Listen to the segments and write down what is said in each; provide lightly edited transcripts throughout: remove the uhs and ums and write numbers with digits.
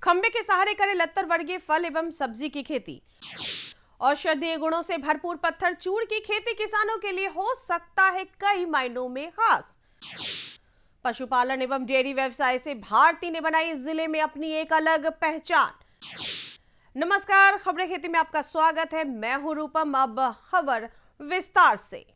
खंबे के सहारे करे लत्तर वर्गीय फल एवं सब्जी की खेती। औषधीय गुणों से भरपूर पत्थर चूड़ की खेती किसानों के लिए हो सकता है कई मायनों में खास। पशुपालन एवं डेयरी व्यवसाय से भारती ने बनाई जिले में अपनी एक अलग पहचान। नमस्कार, खबरें खेती में आपका स्वागत है। मैं हूं रूपम। अब खबर विस्तार से।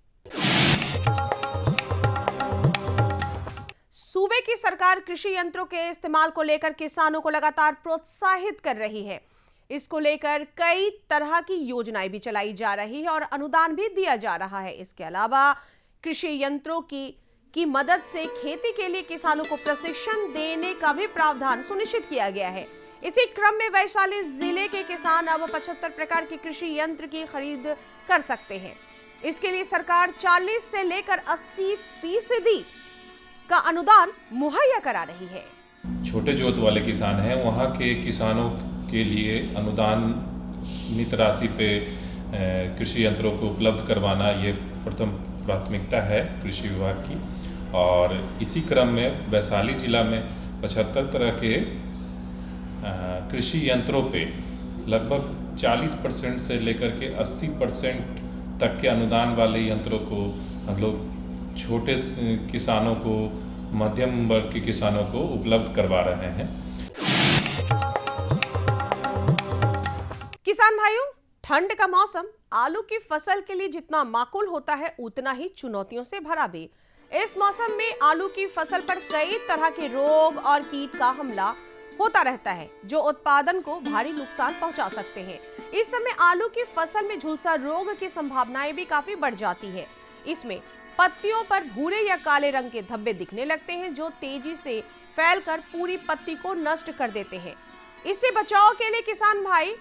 सूबे की सरकार कृषि यंत्रों के इस्तेमाल को लेकर किसानों को लगातार प्रोत्साहित कर रही है। इसको लेकर कई तरह की योजनाएं भी चलाई जा रही है और अनुदान भी दिया जा रहा है। इसके अलावा कृषि यंत्रों की मदद से खेती के लिए किसानों को प्रशिक्षण देने का भी प्रावधान सुनिश्चित किया गया है। इसी क्रम में वैशाली जिले के किसान अब 75 प्रकार के कृषि यंत्र की खरीद कर सकते हैं। इसके लिए सरकार 40 से लेकर 80% का अनुदान मुहैया करा रही है। छोटे जोत वाले किसान हैं, वहाँ के किसानों के लिए अनुदानित राशि पे कृषि यंत्रों को उपलब्ध करवाना ये प्रथम प्राथमिकता है कृषि विभाग की। और इसी क्रम में वैशाली जिला में 75 तरह के कृषि यंत्रों पे लगभग 40% से लेकर के 80% तक के अनुदान वाले यंत्रों को हम लोग छोटे किसानों को, मध्यम वर्ग के किसानों को उपलब्ध करवा रहे हैं। किसान भाइयों, ठंड का मौसम आलू की फसल के लिए जितना माकूल होता है उतना ही चुनौतियों से भरा भी। इस मौसम में आलू की फसल पर कई तरह के रोग और कीट का हमला होता रहता है जो उत्पादन को भारी नुकसान पहुंचा सकते हैं। इस समय आलू की फसल में झुलसा रोग की संभावनाएं भी काफी बढ़ जाती है। इसमें पत्तियों पर भूरे या काले रंग के धब्बे दिखने लगते हैं जो तेजी से फैलकर पूरी पत्ती को नष्ट कर देते हैं। इससे बचाव के लिए किसान भाई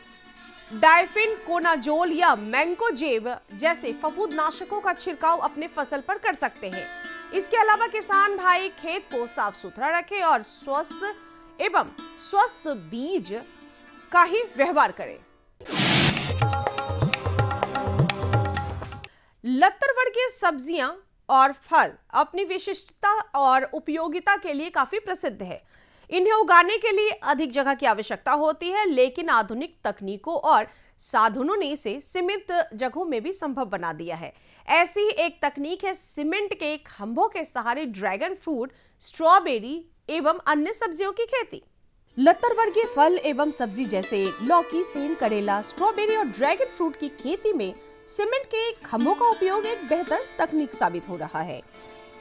डाइफिनकोनाजोल या मैंकोजेब जैसे फफूंदनाशकों का छिड़काव अपने फसल पर कर सकते हैं। इसके अलावा किसान भाई खेत को साफ सुथरा रखें और स्वस्थ बीज का ही व्यवहार करें। लत्तर वर्गीय सब्जियां और फल अपनी विशिष्टता और उपयोगिता के लिए काफी प्रसिद्ध है। इन्हें उगाने के लिए अधिक जगह की आवश्यकता होती है, लेकिन आधुनिक तकनीकों और साधनों ने इसे सीमित जगहों में भी संभव बना दिया है। ऐसी ही एक तकनीक है सीमेंट के खंभों के सहारे ड्रैगन फ्रूट, स्ट्रॉबेरी एवं अन्य सब्जियों की खेती। लत्तर वर्गीय फल एवं सब्जी जैसे लौकी, सेम, करेला, स्ट्रॉबेरी और ड्रैगन फ्रूट की खेती में सीमेंट के खंभों का उपयोग एक बेहतर तकनीक साबित हो रहा है।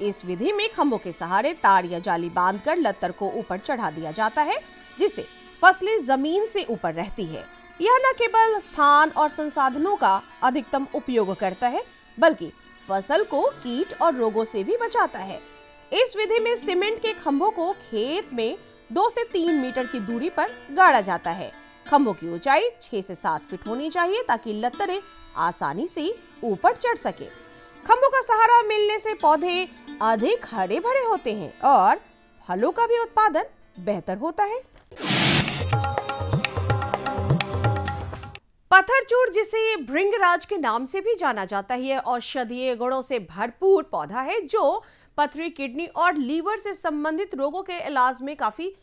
इस विधि में खंभों के सहारे तार या जाली बांधकर लत्तर को ऊपर चढ़ा दिया जाता है, जिससे फसलें जमीन से ऊपर रहती है। यह न केवल स्थान और संसाधनों का अधिकतम उपयोग करता है, बल्कि फसल को कीट और रोगों से भी बचाता है। इस विधि में सीमेंट के खंभों को खेत में 2 से 3 मीटर की दूरी पर गाड़ा जाता है। खंभों की ऊंचाई 6 से 7 फीट होनी चाहिए ताकि लत्तरें आसानी से ऊपर चढ़ सके। खंभों का सहारा मिलने से पौधे अधिक हरे भरे होते हैं और फलों का भी उत्पादन बेहतर होता है। पत्थरचूड़, जिसे भृंगराज के नाम से भी जाना जाता है, औषधीय गुणों से भरपूर पौधा है जो पथरी, किडनी और लीवर से संबंधित रोगों के इलाज में काफी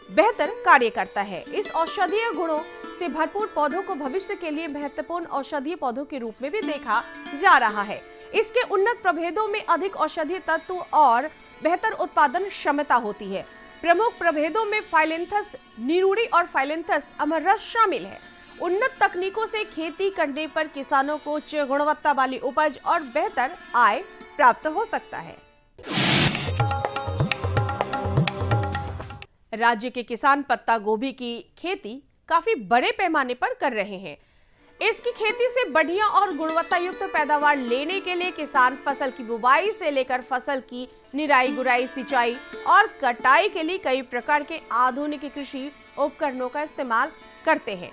बेहतर कार्य करता है। इस औषधीय गुणों से भरपूर पौधों को भविष्य के लिए महत्वपूर्ण औषधीय पौधों के रूप में भी देखा जा रहा है। इसके उन्नत प्रभेदों में अधिक औषधीय तत्व और बेहतर उत्पादन क्षमता होती है। प्रमुख प्रभेदों में फाइलेंथस निरूडी और फाइलेंथस अमरस शामिल है। उन्नत तकनीकों से खेती करने पर किसानों को उच्च गुणवत्ता वाली उपज और बेहतर आय प्राप्त हो सकता है। राज्य के किसान पत्ता गोभी की खेती काफी बड़े पैमाने पर कर रहे हैं। इसकी खेती से बढ़िया और गुणवत्ता युक्त पैदावार लेने के लिए किसान फसल की बुवाई से लेकर फसल की निराई गुड़ाई, सिंचाई और कटाई के लिए कई प्रकार के आधुनिक कृषि उपकरणों का इस्तेमाल करते हैं।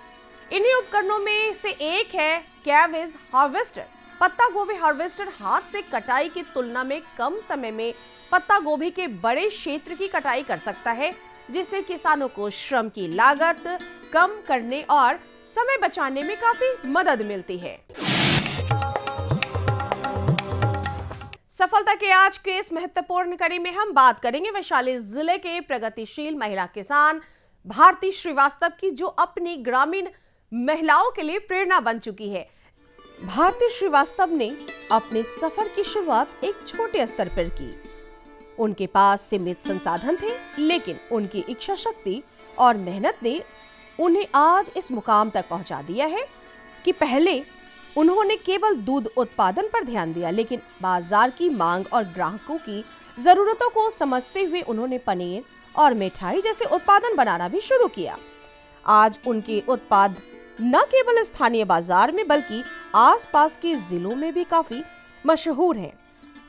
इन्हीं उपकरणों में से एक है कैवेज हार्वेस्टर। पत्ता गोभी हार्वेस्टर हाथ से कटाई की तुलना में कम समय में पत्ता गोभी के बड़े क्षेत्र की कटाई कर सकता है, जिससे किसानों को श्रम की लागत कम करने और समय बचाने में काफी मदद मिलती है। सफलता के आज के इस महत्वपूर्ण कड़ी में हम बात करेंगे वैशाली जिले के प्रगतिशील महिला किसान भारती श्रीवास्तव की, जो अपनी ग्रामीण महिलाओं के लिए प्रेरणा बन चुकी है। भारती श्रीवास्तव ने अपने सफर की शुरुआत एक छोटे स्तर पर की। उनके पास सीमित संसाधन थे, लेकिन उनकी इच्छा शक्ति और मेहनत ने उन्हें आज इस मुकाम तक पहुंचा दिया है कि पहले उन्होंने केवल दूध उत्पादन पर ध्यान दिया, लेकिन बाजार की मांग और ग्राहकों की जरूरतों को समझते हुए उन्होंने पनीर और मिठाई जैसे उत्पादन बनाना भी शुरू किया। आज उनके उत्पाद न केवल स्थानीय बाजार में बल्कि आसपास के जिलों में भी काफी मशहूर हैं।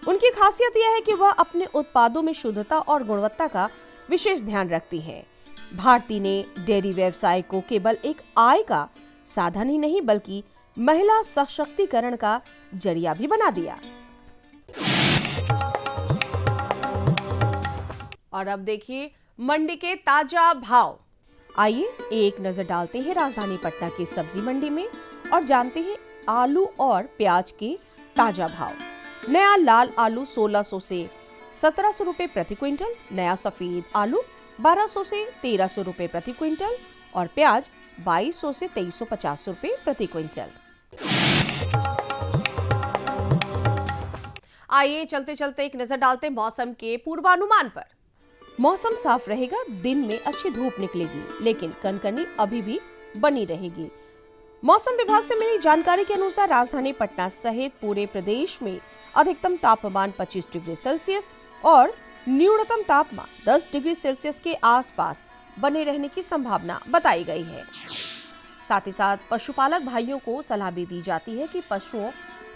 उनकी खासियत यह है कि वह अपने उत्पादों में शुद्धता और गुणवत्ता का विशेष ध्यान रखती हैं। भारती ने डेयरी व्यवसाय को केवल एक आय का साधन ही नहीं बल्कि महिला सशक्तिकरण का जरिया भी बना दिया। और अब देखिए मंडी के ताजा भाव। आइए एक नजर डालते हैं राजधानी पटना की सब्जी मंडी में और जानते हैं आलू और प्याज के ताजा भाव। नया लाल आलू 1600 से 1700 रुपए प्रति क्विंटल, नया सफेद आलू 1200 से 1300 रुपए प्रति क्विंटल और प्याज 2200 से 2350 रुपए प्रति क्विंटल। आइए चलते चलते एक नजर डालते मौसम के पूर्वानुमान पर। मौसम साफ रहेगा, दिन में अच्छी धूप निकलेगी, लेकिन कनकनी अभी भी बनी रहेगी। मौसम विभाग से मिली जानकारी के अनुसार राजधानी पटना सहित पूरे प्रदेश में अधिकतम तापमान 25 डिग्री सेल्सियस और न्यूनतम तापमान 10 डिग्री सेल्सियस के आसपास बने रहने की संभावना बताई गई है। साथ ही साथ पशुपालक भाइयों को सलाह भी दी जाती है कि पशुओं,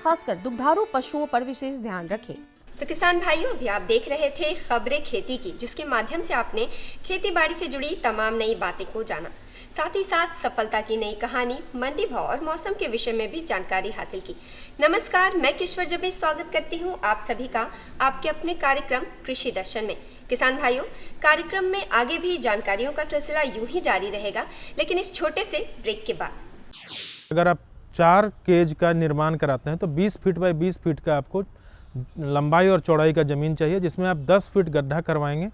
खासकर दुग्धारू पशुओं पर विशेष ध्यान रखें। तो किसान भाइयों, अभी आप देख रहे थे खबरें खेती की, जिसके माध्यम से आपने खेती बाड़ी से जुड़ी तमाम नई बातें को जाना। साथ ही साथ सफलता की नई कहानी, मंडी भाव और मौसम के विषय में भी जानकारी हासिल की। नमस्कार, मैं किश्वर जबे स्वागत करती हूं आप सभी का आपके अपने कार्यक्रम कृषि दर्शन में। किसान भाइयों, कार्यक्रम में आगे भी जानकारियों का सिलसिला यूं ही जारी रहेगा, लेकिन इस छोटे से ब्रेक के बाद। अगर आप 4 केज का निर्माण कराते हैं तो 20 फीट बाई 20 फीट का आपको लंबाई और चौड़ाई का ज़मीन चाहिए, जिसमें आप 10 फीट गड्ढा करवाएंगे।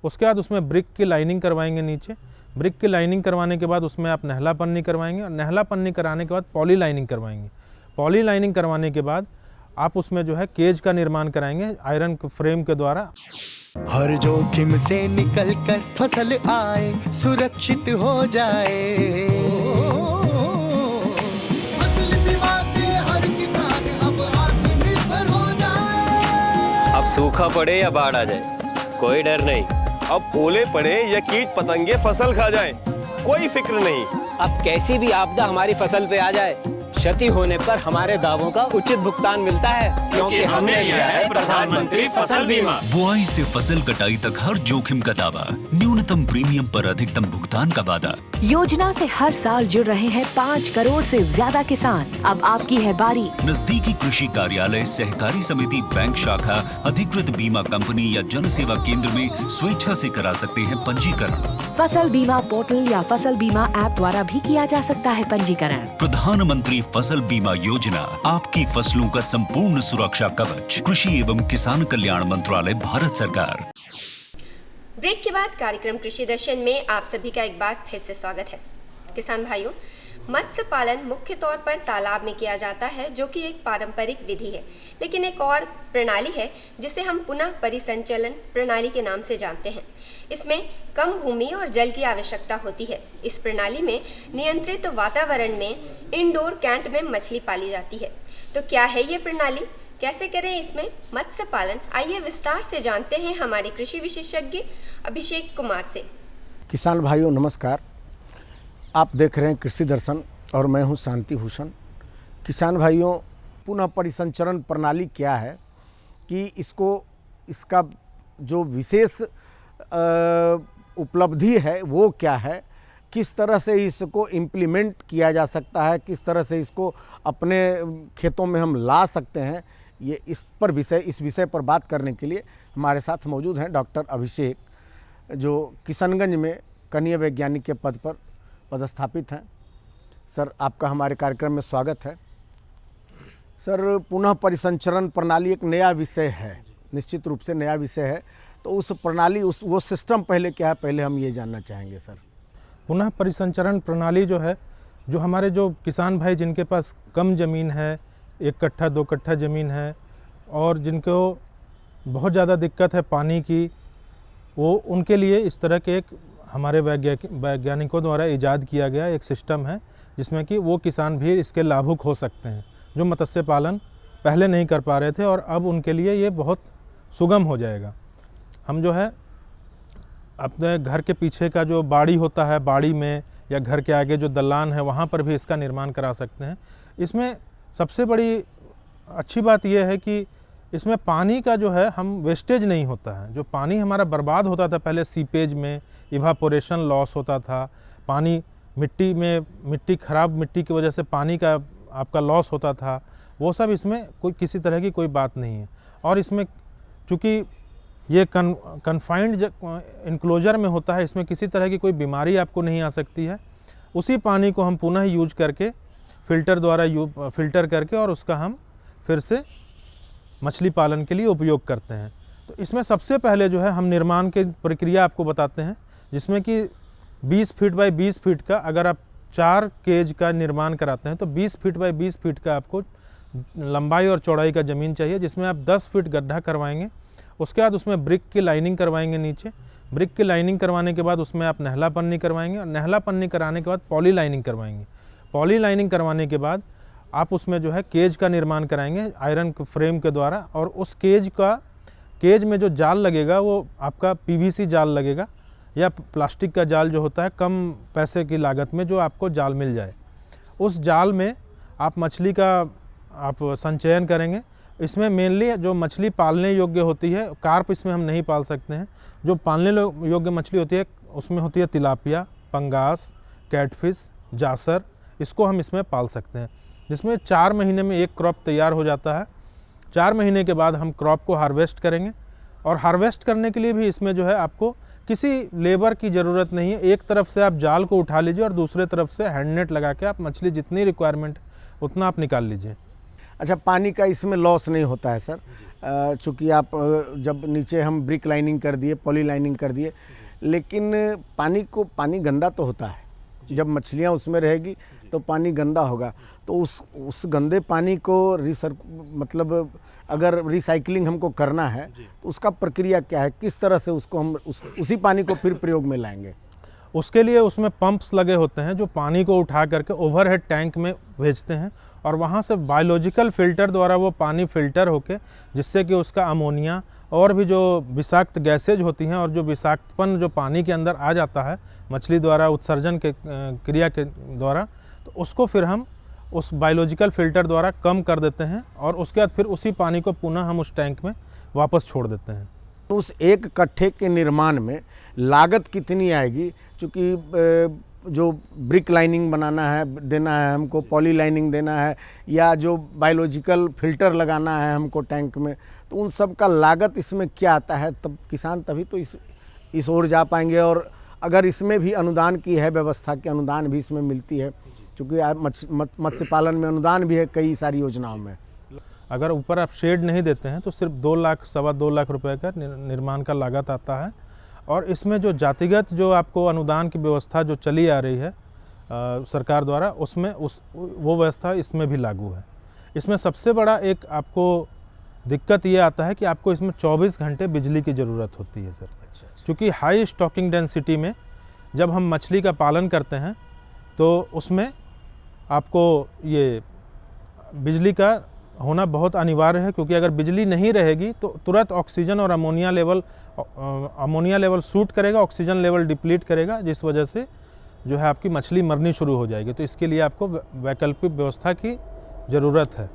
उसके बाद उसमें ब्रिक की लाइनिंग करवाएंगे नीचे। ब्रिक की लाइनिंग करवाने के बाद उसमें आप नहला पन्नी करवाएंगे और नहला पन्नी कराने के बाद पॉली लाइनिंग करवाएंगे। पॉली लाइनिंग करवाने के बाद आप उसमें जो है केज का निर्माण कराएंगे आयरन फ्रेम के द्वारा। हर जोखिम से निकल कर फसल आए, सुरक्षित हो जाए। फसल बीमा से हर किसान अब आत्मनिर्भर हो जाए। अब सूखा पड़े या बाढ़ आ जाए, कोई डर नहीं। अब ओले पड़े या कीट पतंगे फसल खा जाए, कोई फिक्र नहीं। अब कैसी भी आपदा हमारी फसल पे आ जाए, क्षति होने पर हमारे दावों का उचित भुगतान मिलता है, क्योंकि हमने लिया है प्रधानमंत्री फसल बीमा। बुआई से फसल कटाई तक हर जोखिम का दावा, न्यूनतम प्रीमियम पर अधिकतम भुगतान का वादा। योजना से हर साल जुड़ रहे हैं 5 करोड़ से ज्यादा किसान। अब आपकी है बारी। नजदीकी कृषि कार्यालय, सहकारी समिति, बैंक शाखा, अधिकृत बीमा कंपनी या जन सेवा केंद्र में स्वेच्छा से करा सकते हैं पंजीकरण। फसल बीमा पोर्टल या फसल बीमा ऐप द्वारा भी किया जा सकता है पंजीकरण। प्रधानमंत्री फसल बीमा योजना, आपकी फसलों का संपूर्ण सुरक्षा कवच। कृषि एवं किसान कल्याण मंत्रालय, भारत सरकार। ब्रेक के बाद कार्यक्रम कृषि दर्शन में आप सभी का एक बार फिर से स्वागत है। किसान भाइयों, मत्स्य पालन मुख्य तौर पर तालाब में किया जाता है, जो कि एक पारंपरिक विधि है। लेकिन एक और प्रणाली है जिसे हम पुनः परिसंचलन प्रणाली के नाम से जानते हैं। इसमें कम भूमि और जल की आवश्यकता होती है। इस प्रणाली में नियंत्रित वातावरण में इंडोर कैंट में मछली पाली जाती है। तो क्या है ये प्रणाली, कैसे करें इसमें मत्स्य पालन, आइए विस्तार से जानते हैं हमारे कृषि विशेषज्ञ अभिषेक कुमार से। किसान भाइयों नमस्कार, आप देख रहे हैं कृषि दर्शन और मैं हूं शांति भूषण। किसान भाइयों, पुनः परिसंचरण प्रणाली क्या है कि इसका जो विशेष उपलब्धि है वो क्या है, किस तरह से इसको इम्प्लीमेंट किया जा सकता है, किस तरह से इसको अपने खेतों में हम ला सकते हैं, ये इस विषय पर बात करने के लिए हमारे साथ मौजूद हैं डॉक्टर अभिषेक, जो किशनगंज में कनीय वैज्ञानिक के पद पर पदस्थापित हैं। सर, आपका हमारे कार्यक्रम में स्वागत है। सर, पुनः परिसंचरण प्रणाली एक नया विषय है, निश्चित रूप से नया विषय है। तो उस प्रणाली, वो सिस्टम पहले क्या है, पहले हम ये जानना चाहेंगे सर। पुनः परिसंचरण प्रणाली जो है, जो हमारे जो किसान भाई जिनके पास कम ज़मीन है, 1 कट्ठा 2 कट्ठा ज़मीन है, और जिनको बहुत ज़्यादा दिक्कत है पानी की, वो उनके लिए इस तरह के एक हमारे वैज्ञानिकों द्वारा ईजाद किया गया एक सिस्टम है, जिसमें कि वो किसान भी इसके लाभुक हो सकते हैं जो मत्स्य पालन पहले नहीं कर पा रहे थे, और अब उनके लिए ये बहुत सुगम हो जाएगा। हम जो है अपने घर के पीछे का जो बाड़ी होता है, बाड़ी में या घर के आगे जो दलान है, वहाँ पर भी इसका निर्माण करा सकते हैं। इसमें सबसे बड़ी अच्छी बात यह है कि इसमें पानी का जो है हम वेस्टेज नहीं होता है। जो पानी हमारा बर्बाद होता था पहले, सीपेज में इवापोरेशन लॉस होता था, पानी मिट्टी में, मिट्टी खराब मिट्टी की वजह से पानी का आपका लॉस होता था, वो सब इसमें कोई किसी तरह की कोई बात नहीं है। और इसमें चूँकि ये कन्फाइंड इनक्लोजर में होता है, इसमें किसी तरह की कोई बीमारी आपको नहीं आ सकती है। उसी पानी को हम पुनः यूज करके फ़िल्टर द्वारा फ़िल्टर करके और उसका हम फिर से मछली पालन के लिए उपयोग करते हैं। तो इसमें सबसे पहले जो है हम निर्माण की प्रक्रिया आपको बताते हैं, जिसमें कि 20 फीट बाई 20 फीट का, अगर आप 4 केज का निर्माण कराते हैं तो 20 फीट बाई 20 फीट का आपको लंबाई और चौड़ाई का ज़मीन चाहिए, जिसमें आप 10 फीट गड्ढा करवाएंगे। उसके बाद उसमें ब्रिक की लाइनिंग करवाएंगे नीचे। ब्रिक की लाइनिंग करवाने के बाद उसमें आप नहला पन्नी करवाएंगे, और नहला पन्नी कराने के बाद पॉली लाइनिंग करवाएंगे। पॉली लाइनिंग करवाने के बाद आप उसमें जो है केज का निर्माण कराएंगे आयरन फ्रेम के द्वारा, और उस केज में जो जाल लगेगा वो आपका पीवीसी जाल लगेगा, या प्लास्टिक का जाल जो होता है कम पैसे की लागत में जो आपको जाल मिल जाए। उस जाल में आप मछली का आप संचयन करेंगे। इसमें मेनली जो मछली पालने योग्य होती है, कार्प इसमें हम नहीं पाल सकते हैं। जो पालने योग्य मछली होती है उसमें होती है तिलापिया, पंगास, कैटफिश, जासर, इसको हम इसमें पाल सकते हैं। जिसमें 4 महीने में एक क्रॉप तैयार हो जाता है। 4 महीने के बाद हम क्रॉप को हार्वेस्ट करेंगे, और हार्वेस्ट करने के लिए भी इसमें जो है आपको किसी लेबर की ज़रूरत नहीं है। एक तरफ से आप जाल को उठा लीजिए और दूसरे तरफ से हैंडनेट लगा के आप मछली जितनी रिक्वायरमेंट उतना आप निकाल लीजिए। अच्छा, पानी का इसमें लॉस नहीं होता है सर? चूँकि आप जब नीचे हम ब्रिक लाइनिंग कर दिए, पॉली लाइनिंग कर दिए, लेकिन पानी गंदा तो होता है। जब मछलियाँ उसमें रहेगी तो पानी गंदा होगा, तो उस गंदे पानी को मतलब अगर रिसाइकलिंग हमको करना है तो उसका प्रक्रिया क्या है, किस तरह से उसको हम उसी पानी को फिर प्रयोग में लाएंगे? उसके लिए उसमें पंप्स लगे होते हैं जो पानी को उठा करके ओवरहेड टैंक में भेजते हैं, और वहाँ से बायोलॉजिकल फ़िल्टर द्वारा वो पानी फ़िल्टर होके, जिससे कि उसका अमोनिया और भी जो विषाक्त गैसेज होती हैं और जो विषाक्तपन जो पानी के अंदर आ जाता है मछली द्वारा उत्सर्जन के क्रिया के द्वारा, तो उसको फिर हम उस बायोलॉजिकल फ़िल्टर द्वारा कम कर देते हैं, और उसके बाद फिर उसी पानी को पुनः हम उस टैंक में वापस छोड़ देते हैं। तो उस 1 कट्ठे के निर्माण में लागत कितनी आएगी? चूँकि जो ब्रिक लाइनिंग बनाना है, देना है हमको, पॉली लाइनिंग देना है, या जो बायोलॉजिकल फ़िल्टर लगाना है हमको टैंक में, तो उन सब का लागत इसमें क्या आता है? तब किसान तभी तो इस ओर जा पाएंगे। और अगर इसमें भी अनुदान की है व्यवस्था, कि अनुदान भी इसमें मिलती है, क्योंकि मत्स्य पालन में अनुदान भी है कई सारी योजनाओं में। अगर ऊपर आप शेड नहीं देते हैं तो सिर्फ 2 लाख, 2.25 लाख रुपए का निर्माण का लागत आता है। और इसमें जो जातिगत जो आपको अनुदान की व्यवस्था जो चली आ रही है सरकार द्वारा, उसमें वो व्यवस्था इसमें भी लागू है। इसमें सबसे बड़ा एक आपको दिक्कत ये आता है कि आपको इसमें 24 घंटे बिजली की ज़रूरत होती है सर। क्योंकि हाई स्टॉकिंग डेंसिटी में जब हम मछली का पालन करते हैं तो उसमें आपको ये बिजली का होना बहुत अनिवार्य है, क्योंकि अगर बिजली नहीं रहेगी तो तुरंत ऑक्सीजन और अमोनिया लेवल शूट करेगा, ऑक्सीजन लेवल डिप्लीट करेगा, जिस वजह से जो है आपकी मछली मरनी शुरू हो जाएगी। तो इसके लिए आपको वैकल्पिक व्यवस्था की ज़रूरत है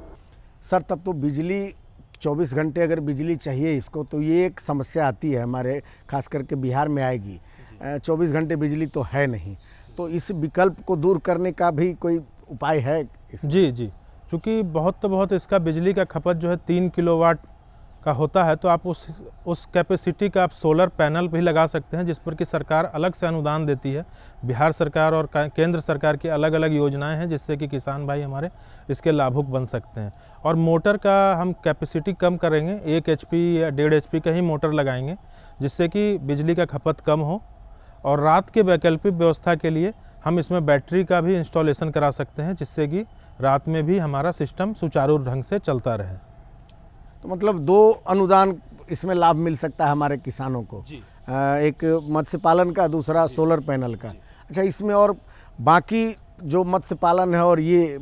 सर। तब तो बिजली 24 घंटे अगर बिजली चाहिए इसको, तो ये एक समस्या आती है हमारे, खास करके बिहार में आएगी। 24 घंटे बिजली तो है नहीं, तो इस विकल्प को दूर करने का भी कोई उपाय है? जी, चूँकि बहुत इसका बिजली का खपत जो है 3 किलोवाट का होता है तो आप उस कैपेसिटी का आप सोलर पैनल भी लगा सकते हैं, जिस पर कि सरकार अलग से अनुदान देती है। बिहार सरकार और केंद्र सरकार की अलग अलग योजनाएं हैं जिससे कि किसान भाई हमारे इसके लाभुक बन सकते हैं। और मोटर का हम कैपेसिटी कम करेंगे, 1 HP या 1.5 HP का ही मोटर लगाएंगे जिससे कि बिजली का खपत कम हो। और रात के वैकल्पिक व्यवस्था के लिए हम इसमें बैटरी का भी इंस्टॉलेशन करा सकते हैं जिससे कि रात में भी हमारा सिस्टम सुचारू ढंग से चलता रहे। तो मतलब 2 अनुदान इसमें लाभ मिल सकता है हमारे किसानों को जी। एक मत्स्य पालन का, दूसरा सोलर पैनल का। अच्छा, इसमें और बाकी जो मत्स्य पालन है और ये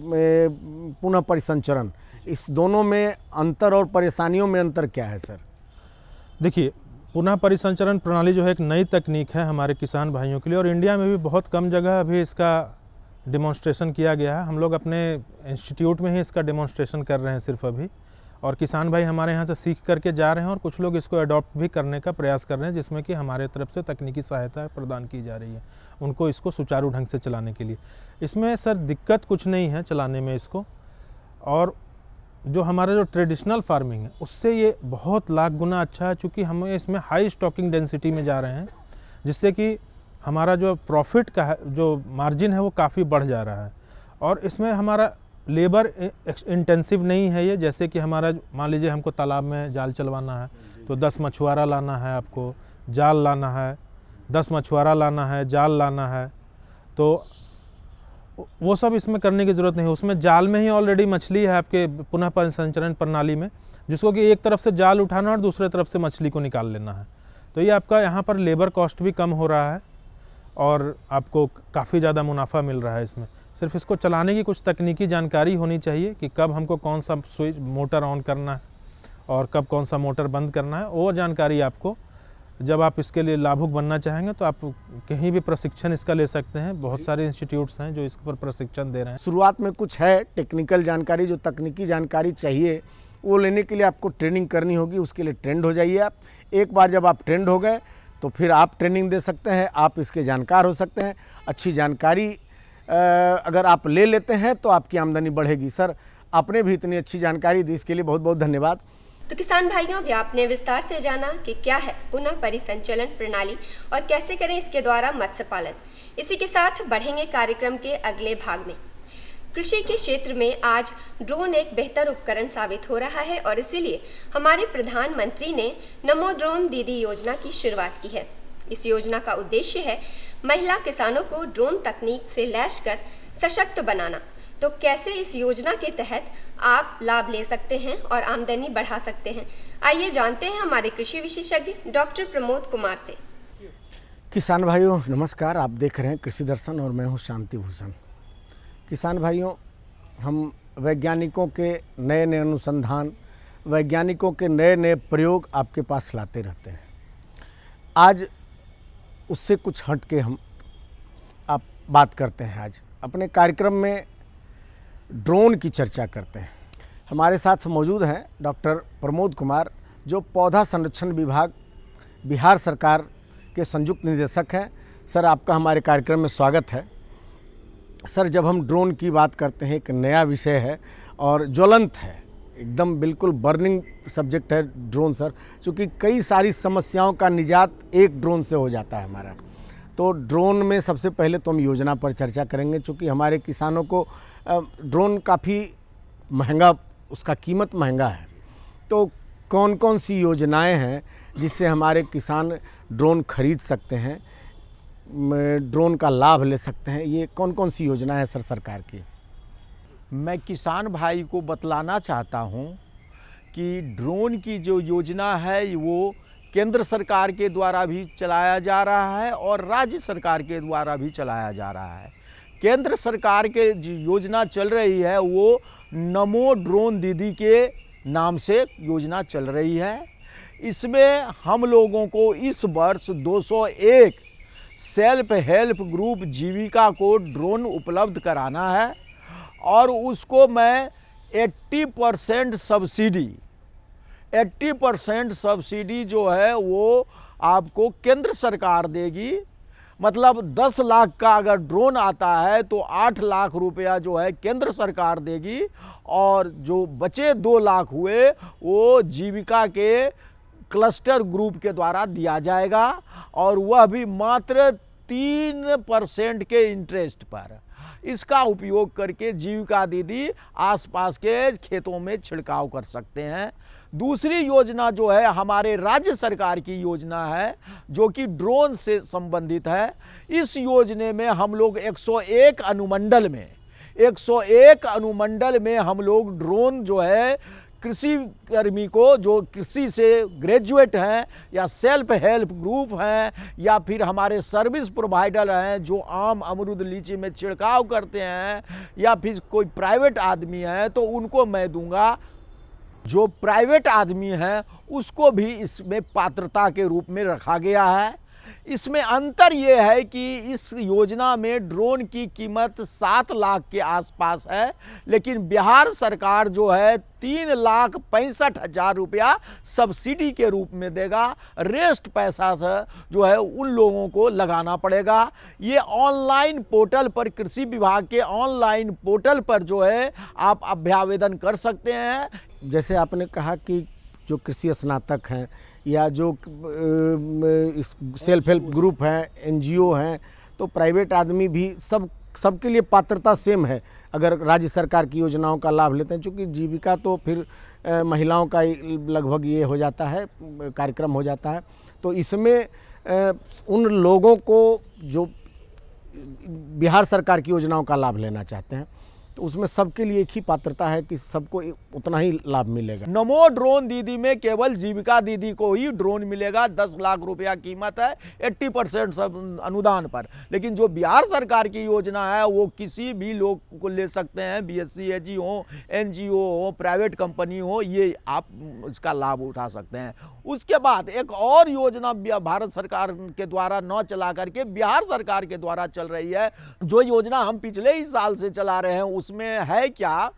पुनः परिसंचरण, इस दोनों में अंतर और परेशानियों में अंतर क्या है सर? देखिए, पुनः परिसंचरण प्रणाली जो है एक नई तकनीक है हमारे किसान भाइयों के लिए और इंडिया में भी बहुत कम जगह अभी इसका डिमॉन्स्ट्रेशन किया गया है। हम लोग अपने इंस्टीट्यूट में ही इसका डिमॉन्स्ट्रेशन कर रहे हैं सिर्फ अभी, और किसान भाई हमारे यहाँ से सीख करके जा रहे हैं और कुछ लोग इसको अडॉप्ट भी करने का प्रयास कर रहे हैं, जिसमें कि हमारे तरफ से तकनीकी सहायता प्रदान की जा रही है उनको इसको सुचारू ढंग से चलाने के लिए। इसमें सर दिक्कत कुछ नहीं है चलाने में इसको, और जो हमारा जो ट्रेडिशनल फार्मिंग है उससे ये बहुत लाख गुना अच्छा है, चूँकि हम इसमें हाई स्टॉकिंग डेंसिटी में जा रहे हैं जिससे कि हमारा जो प्रॉफिट का है, जो मार्जिन है वो काफ़ी बढ़ जा रहा है। और इसमें हमारा लेबर इंटेंसिव नहीं है ये, जैसे कि हमारा मान लीजिए हमको तालाब में जाल चलवाना है तो 10 मछुआरा लाना है, आपको जाल लाना है, 10 मछुआरा लाना है, जाल लाना है, तो वो सब इसमें करने की ज़रूरत नहीं है। उसमें जाल में ही ऑलरेडी मछली है आपके पुनः परिसंचरण प्रणाली में, जिसको कि एक तरफ से जाल उठाना और दूसरे तरफ से मछली को निकाल लेना है। तो ये आपका यहाँ पर लेबर कॉस्ट भी कम हो रहा है और आपको काफ़ी ज़्यादा मुनाफा मिल रहा है इसमें। सिर्फ इसको चलाने की कुछ तकनीकी जानकारी होनी चाहिए कि कब हमको कौन सा स्विच मोटर ऑन करना है और कब कौन सा मोटर बंद करना है। वो जानकारी आपको, जब आप इसके लिए लाभुक बनना चाहेंगे तो आप कहीं भी प्रशिक्षण इसका ले सकते हैं। बहुत सारे इंस्टीट्यूट्स हैं जो इस पर प्रशिक्षण दे रहे हैं। शुरुआत में कुछ है टेक्निकल जानकारी, जो तकनीकी जानकारी चाहिए वो लेने के लिए आपको ट्रेनिंग करनी होगी, उसके लिए ट्रेंड हो जाइए आप। एक बार जब आप ट्रेंड हो गए तो फिर आप ट्रेनिंग दे सकते हैं, आप इसके जानकार हो सकते हैं। अच्छी जानकारी अगर आप ले लेते हैं तो आपकी आमदनी बढ़ेगी। सर, आपने भी इतनी अच्छी जानकारी दी, इसके लिए बहुत बहुत धन्यवाद। तो किसान भाइयों, भी आपने विस्तार से जाना कि क्या है पुनः परिसंचलन प्रणाली और कैसे करें इसके द्वारा मत्स्य पालन। इसी के साथ बढ़ेंगे कार्यक्रम के अगले भाग में। कृषि के क्षेत्र में आज ड्रोन एक बेहतर उपकरण साबित हो रहा है और इसीलिए हमारे प्रधानमंत्री ने नमो ड्रोन दीदी योजना की शुरुआत की है। इस योजना का उद्देश्य है महिला किसानों को ड्रोन तकनीक से लैस कर सशक्त बनाना। तो कैसे इस योजना के तहत आप लाभ ले सकते हैं और आमदनी बढ़ा सकते हैं, आइए जानते हैं हमारे कृषि विशेषज्ञ डॉक्टर प्रमोद कुमार से। किसान भाइयों नमस्कार, आप देख रहे हैं कृषि दर्शन और मैं हूं शांति भूषण। किसान भाइयों, हम वैज्ञानिकों के नए नए अनुसंधान, वैज्ञानिकों के नए नए प्रयोग आपके पास लाते रहते हैं। आज उससे कुछ हट के हम आप बात करते हैं। आज अपने कार्यक्रम में ड्रोन की चर्चा करते हैं। हमारे साथ मौजूद हैं डॉक्टर प्रमोद कुमार, जो पौधा संरक्षण विभाग बिहार सरकार के संयुक्त निदेशक हैं। सर, आपका हमारे कार्यक्रम में स्वागत है। सर, जब हम ड्रोन की बात करते हैं, एक नया विषय है और ज्वलंत है, एकदम बिल्कुल बर्निंग सब्जेक्ट है ड्रोन सर, क्योंकि कई सारी समस्याओं का निजात एक ड्रोन से हो जाता है हमारा। तो ड्रोन में सबसे पहले तो हम योजना पर चर्चा करेंगे, क्योंकि हमारे किसानों को ड्रोन काफ़ी महंगा, उसका कीमत महंगा है। तो कौन कौन सी योजनाएं हैं जिससे हमारे किसान ड्रोन खरीद सकते हैं, ड्रोन का लाभ ले सकते हैं, ये कौन कौन सी योजना है सर सरकार की? मैं किसान भाई को बतलाना चाहता हूं कि ड्रोन की जो योजना है वो केंद्र सरकार के द्वारा भी चलाया जा रहा है और राज्य सरकार के द्वारा भी चलाया जा रहा है। केंद्र सरकार के जो योजना चल रही है वो नमो ड्रोन दीदी के नाम से योजना चल रही है। इसमें हम लोगों को इस वर्ष 201 सेल्फ हेल्प ग्रुप जीविका को ड्रोन उपलब्ध कराना है और उसको मैं 80% सब्सिडी जो है वो आपको केंद्र सरकार देगी मतलब 10 लाख का अगर ड्रोन आता है तो 8 लाख रुपया जो है केंद्र सरकार देगी, और जो बचे 2 लाख हुए वो जीविका के क्लस्टर ग्रुप के द्वारा दिया जाएगा, और वह भी मात्र 3% के इंटरेस्ट पर। इसका उपयोग करके जीविका दीदी आसपास के खेतों में छिड़काव कर सकते हैं। दूसरी योजना जो है हमारे राज्य सरकार की योजना है, जो कि ड्रोन से संबंधित है। इस योजना में हम लोग 101 अनुमंडल में हम लोग ड्रोन जो है कृषि कर्मी को, जो कृषि से ग्रेजुएट हैं या सेल्फ हेल्प ग्रुप हैं या फिर हमारे सर्विस प्रोवाइडर हैं जो आम अमरूद लीची में छिड़काव करते हैं, या फिर कोई प्राइवेट आदमी है तो उनको मैं दूंगा। जो प्राइवेट आदमी है उसको भी इसमें पात्रता के रूप में रखा गया है। इसमें अंतर ये है कि इस योजना में ड्रोन की कीमत 7 लाख के आसपास है, लेकिन बिहार सरकार जो है 3,65,000 रुपया सब्सिडी के रूप में देगा। रेस्ट पैसा से जो है उन लोगों को लगाना पड़ेगा। ये ऑनलाइन पोर्टल पर, कृषि विभाग के ऑनलाइन पोर्टल पर जो है आप अभ्यावेदन कर सकते हैं। जैसे आपने कहा कि जो कृषि स्नातक हैं या जो सेल्फ हेल्प ग्रुप हैं, एनजीओ हैं, तो प्राइवेट आदमी भी सबके लिए पात्रता सेम है अगर राज्य सरकार की योजनाओं का लाभ लेते हैं। चूँकि जीविका तो फिर महिलाओं का लगभग ये हो जाता है, कार्यक्रम हो जाता है। तो इसमें उन लोगों को जो बिहार सरकार की योजनाओं का लाभ लेना चाहते हैं तो उसमें सबके लिए एक ही पात्रता है कि सबको उतना ही लाभ मिलेगा। नमो ड्रोन दीदी में केवल जीविका दीदी को ही ड्रोन मिलेगा। 10 लाख रुपया कीमत है, 80% सब अनुदान पर। लेकिन जो बिहार सरकार की योजना है वो किसी भी लोग को ले सकते हैं, BSc हो, NGO हो, प्राइवेट कंपनी हो, ये आप इसका लाभ उठा सकते हैं। उसके बाद एक और योजना भारत सरकार के द्वारा न चला करके बिहार सरकार के द्वारा चल रही है। जो योजना हम पिछले ही साल से चला रहे हैं उसमें है क्या,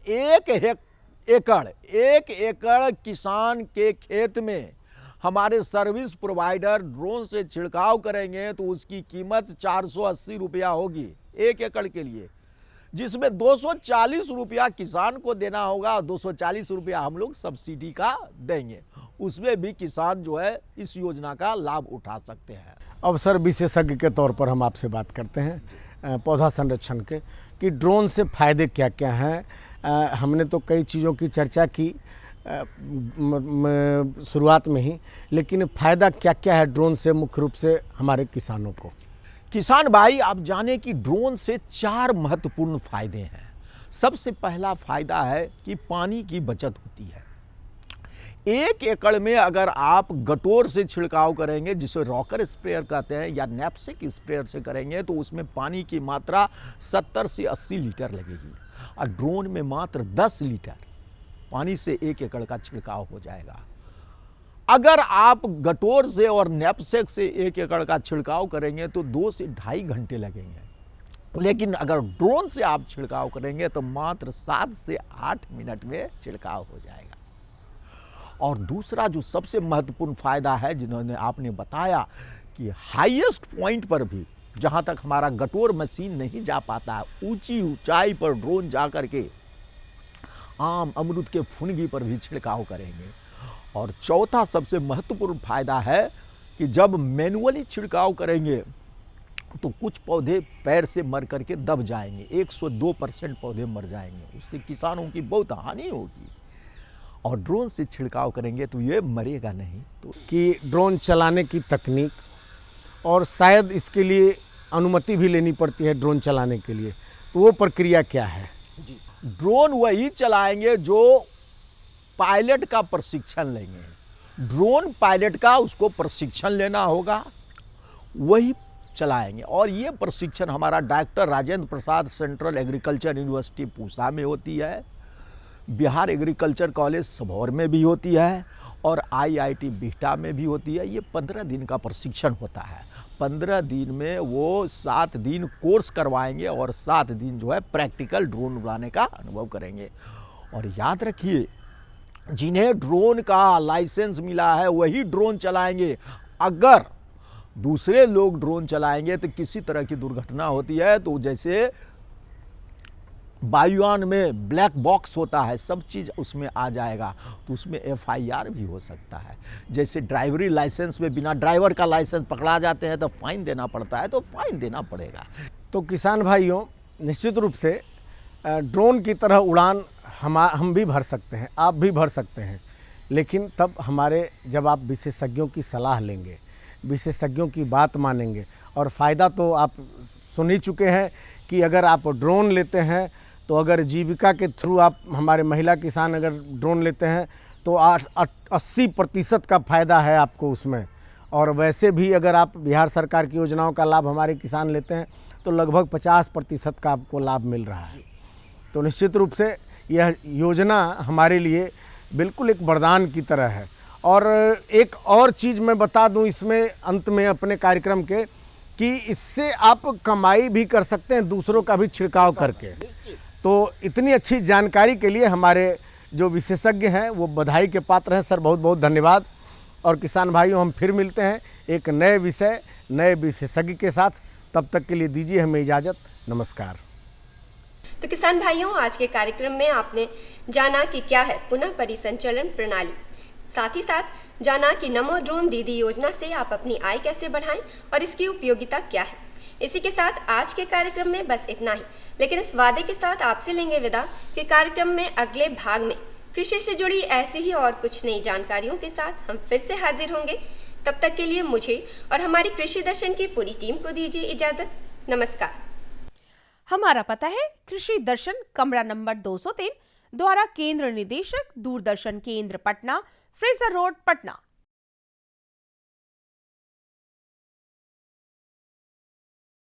1 एकड़ किसान के खेत में हमारे सर्विस प्रोवाइडर ड्रोन से छिड़काव करेंगे तो उसकी कीमत 480 रुपया होगी 1 एकड़ के लिए, जिसमें 240 रुपया किसान को देना होगा और 240 रुपया हम लोग सब्सिडी का देंगे। उसमें भी किसान जो है इस योजना का लाभ उठा सकते हैं। अवसर विशेषज्ञ के तौर पर हम आपसे बात करते हैं पौधा संरक्षण के कि ड्रोन से फ़ायदे क्या क्या हैं। हमने तो कई चीज़ों की चर्चा की शुरुआत में ही, लेकिन फ़ायदा क्या क्या है ड्रोन से मुख्य रूप से हमारे किसानों को? किसान भाई, आप जाने कि ड्रोन से 4 महत्वपूर्ण फ़ायदे हैं। सबसे पहला फ़ायदा है कि पानी की बचत होती है। 1 एकड़ में अगर आप गटोर से छिड़काव करेंगे, जिसे रॉकर स्प्रेयर कहते हैं, या नैपसेक स्प्रेयर से करेंगे तो उसमें पानी की मात्रा 70 से 80 लीटर लगेगी, और ड्रोन में मात्र 10 लीटर पानी से 1 एकड़ का छिड़काव हो जाएगा। अगर आप गटोर से और नैपसेक से 1 एकड़ का छिड़काव करेंगे तो 2 से ढाई घंटे लगेंगे, लेकिन अगर ड्रोन से आप छिड़काव करेंगे तो मात्र 7 से 8 मिनट में छिड़काव हो जाएगा। और दूसरा जो सबसे महत्वपूर्ण फ़ायदा है, जिन्होंने आपने बताया कि हाईएस्ट पॉइंट पर भी, जहाँ तक हमारा गटोर मशीन नहीं जा पाता, ऊंची ऊंचाई पर ड्रोन जा कर के आम अमरूद के फुनगी पर भी छिड़काव करेंगे। और चौथा सबसे महत्वपूर्ण फ़ायदा है कि जब मैनुअली छिड़काव करेंगे तो कुछ पौधे पैर से मर करके दब जाएंगे, 102% पौधे मर जाएंगे, उससे किसानों की बहुत हानि होगी। और ड्रोन से छिड़काव करेंगे तो ये मरेगा नहीं। तो कि ड्रोन चलाने की तकनीक, और शायद इसके लिए अनुमति भी लेनी पड़ती है ड्रोन चलाने के लिए, तो वो प्रक्रिया क्या है? ड्रोन वही चलाएंगे जो पायलट का प्रशिक्षण लेंगे। ड्रोन पायलट का उसको प्रशिक्षण लेना होगा, वही चलाएंगे। और ये प्रशिक्षण हमारा doctor Rajendra Prasad central agriculture university Pusa में होती है, बिहार एग्रीकल्चर कॉलेज सबौर में भी होती है, और IIT बिहटा में भी होती है। ये 15 दिन का प्रशिक्षण होता है। 15 दिन में वो 7 दिन कोर्स करवाएंगे और 7 दिन जो है प्रैक्टिकल ड्रोन उड़ाने का अनुभव करेंगे। और याद रखिए, जिन्हें ड्रोन का लाइसेंस मिला है वही ड्रोन चलाएंगे। अगर दूसरे लोग ड्रोन चलाएंगे तो किसी तरह की दुर्घटना होती है तो जैसे वायुयान में ब्लैक बॉक्स होता है, सब चीज़ उसमें आ जाएगा, तो उसमें FIR भी हो सकता है। जैसे ड्राइवरी लाइसेंस में बिना ड्राइवर का लाइसेंस पकड़ा जाते हैं तो फाइन देना पड़ता है, तो फाइन देना पड़ेगा। तो किसान भाइयों, निश्चित रूप से ड्रोन की तरह उड़ान हम भी भर सकते हैं, आप भी भर सकते हैं, लेकिन तब जब आप विशेषज्ञों की सलाह लेंगे, विशेषज्ञों की बात मानेंगे। और फ़ायदा तो आप सुन ही चुके हैं कि अगर आप ड्रोन लेते हैं तो अगर जीविका के थ्रू आप हमारे महिला किसान अगर ड्रोन लेते हैं तो 80% का फ़ायदा है आपको उसमें। और वैसे भी अगर आप बिहार सरकार की योजनाओं का लाभ हमारे किसान लेते हैं तो लगभग 50% का आपको लाभ मिल रहा है। तो निश्चित रूप से यह योजना हमारे लिए बिल्कुल एक वरदान की तरह है। और एक और चीज़ मैं बता दूं इसमें अंत में अपने कार्यक्रम के, कि इससे आप कमाई भी कर सकते हैं दूसरों का भी छिड़काव करके। तो इतनी अच्छी जानकारी के लिए हमारे जो विशेषज्ञ हैं वो बधाई के पात्र हैं। सर बहुत बहुत धन्यवाद। और किसान भाइयों, हम फिर मिलते हैं एक नए विषय, नए विशेषज्ञ के साथ। तब तक के लिए दीजिए हमें इजाज़त। नमस्कार। तो किसान भाइयों, आज के कार्यक्रम में आपने जाना कि क्या है पुनः परिसंचरण प्रणाली, साथ ही साथ जाना कि नमो ड्रोन दीदी योजना से आप अपनी आय कैसे बढ़ाएं और इसकी उपयोगिता क्या है। इसी के साथ आज के कार्यक्रम में बस इतना ही, लेकिन इस वादे के साथ आपसे लेंगे विदा कि कार्यक्रम में अगले भाग में कृषि से जुड़ी ऐसी ही और कुछ नई जानकारियों के साथ हम फिर से हाजिर होंगे। तब तक के लिए मुझे और हमारी कृषि दर्शन की पूरी टीम को दीजिए इजाजत। नमस्कार। हमारा पता है कृषि दर्शन, कमरा नंबर 203, द्वारा केंद्र निदेशक, दूरदर्शन केंद्र पटना, फ्रेजर रोड, पटना।